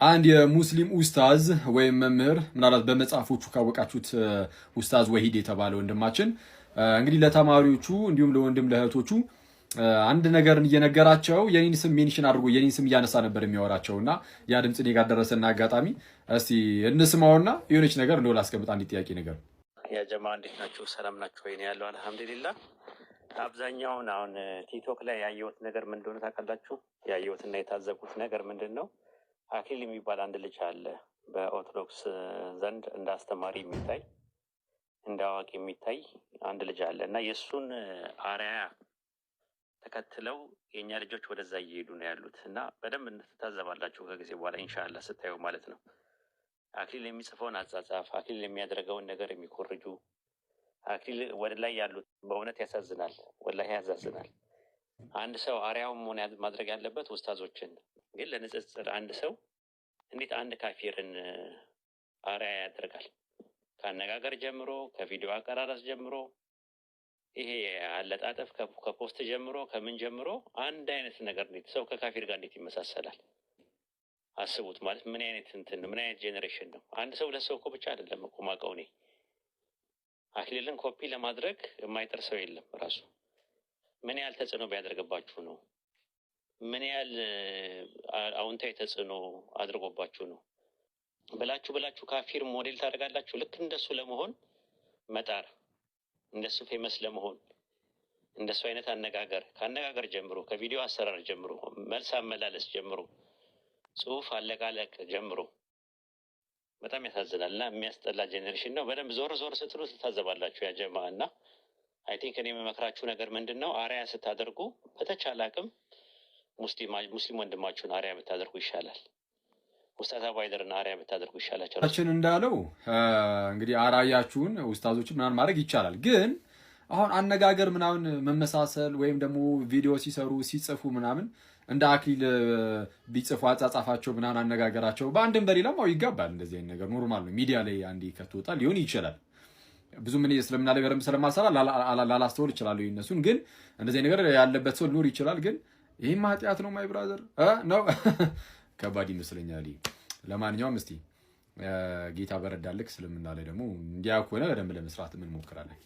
አንድ የሙስሊም ኡስታዝ ወይም መምህር ምናልባት በመጽሐፎቹ ካወቃችሁት ኡስታዝ ወሂድ የተባለ ወንድማችን እንግዲህ ለተማሪዎቹ እንዲሁም ለወንድም ለእህቶቹ አንድ ነገርን እየነገራቸው የኔን ስም ሜንሽን አድርጎ የኔን ስም እያነሳ ነበር የሚያወራቸውና ያ ድምጽ እኔ ጋር ደረሰና አጋጣሚ እስቲ እንስማውና የሆነች ነገር እንደው ላስቀምጥ አንድ ጥያቄ ነገር። ያ ጀማ እንዴት ናችሁ? ሰላም ናችሁ ወይ? ያለው አልሐምዱሊላህ። አብዛኛውን አሁን ቲክቶክ ላይ ያየሁት ነገር ምን እንደሆነ ታውቃላችሁ? ያየሁትና የታዘብኩት ነገር ምንድን ነው? አክሊል የሚባል አንድ ልጅ አለ በኦርቶዶክስ ዘንድ እንደ አስተማሪ የሚታይ እንደ አዋቂ የሚታይ አንድ ልጅ አለ እና የእሱን አርአያ ተከትለው የእኛ ልጆች ወደዛ እየሄዱ ነው ያሉት እና በደንብ እንድትታዘባላችሁ ከጊዜ በኋላ ኢንሻአላህ ስታዩ ማለት ነው። አክሊል የሚጽፈውን አጻጻፍ፣ አክሊል የሚያደርገውን ነገር የሚኮርጁ አክሊል ወደ ላይ ያሉት በእውነት ያሳዝናል፣ ወላሂ ያሳዝናል። አንድ ሰው አርአያውን መሆን ማድረግ ያለበት ኡስታዞችን ግን ለንጽጽር አንድ ሰው እንዴት አንድ ካፊርን አርአያ ያደርጋል? ከአነጋገር ጀምሮ ከቪዲዮ አቀራረጽ ጀምሮ ይሄ አለጣጠፍ ከፖስት ጀምሮ ከምን ጀምሮ አንድ አይነት ነገር እንዴት ሰው ከካፊር ጋር እንዴት ይመሳሰላል? አስቡት። ማለት ምን አይነት እንትን ምን አይነት ጄኔሬሽን ነው? አንድ ሰው ለሰው እኮ ብቻ አይደለም እኮ ማውቀው እኔ አክሊልን ኮፒ ለማድረግ የማይጥር ሰው የለም። ራሱ ምን ያህል ተጽዕኖ ቢያደርግባችሁ ነው? ምን ያህል አዎንታዊ ተጽዕኖ አድርጎባችሁ ነው ብላችሁ ካፊር ሞዴል ታደርጋላችሁ? ልክ እንደሱ ለመሆን መጣር፣ እንደሱ ፌመስ ለመሆን እንደሱ አይነት አነጋገር ከአነጋገር ጀምሮ ከቪዲዮ አሰራር ጀምሮ መልስ አመላለስ ጀምሮ ጽሁፍ አለቃለቅ ጀምሮ በጣም ያሳዝናል እና የሚያስጠላ ጄኔሬሽን ነው። በደንብ ዞር ስትሉ ትታዘባላችሁ ያ ጀማ። እና አይ ቲንክ እኔ የምመክራችሁ ነገር ምንድን ነው፣ አርአያ ስታደርጉ በተቻለ አቅም ሙስሊም ወንድማችሁን አርአያ ብታደርጉ ይሻላል። ኡስታዝ አባይደርን አርአያ ብታደርጉ ይሻላል። አችን እንዳለው እንግዲህ አርአያችሁን ኡስታዞችን ምናምን ማድረግ ይቻላል። ግን አሁን አነጋገር ምናምን መመሳሰል ወይም ደግሞ ቪዲዮ ሲሰሩ ሲጽፉ ምናምን እንደ አክሊል ቢጽፉ አጻጻፋቸው ምናምን አነጋገራቸው በአንድም በሌላም ይጋባል። እንደዚህ አይነት ነገር ኖርማል ነው። ሚዲያ ላይ አንዴ ከተወጣ ሊሆን ይችላል። ብዙ ምን እስልምና ላይ በደንብ ስለማሰራ ላላስተውል ይችላል እነሱን። ግን እንደዚህ ነገር ያለበት ሰው ሊኖር ይችላል። ግን ይሄም ኃጢአት ነው ማይ ብራዘር ነው ከባድ ይመስለኛል። ለማንኛውም እስቲ ጌታ በረዳልክ እስልምና ላይ ደግሞ እንዲያ ከሆነ በደንብ ለመስራት ምን ሞክራለን።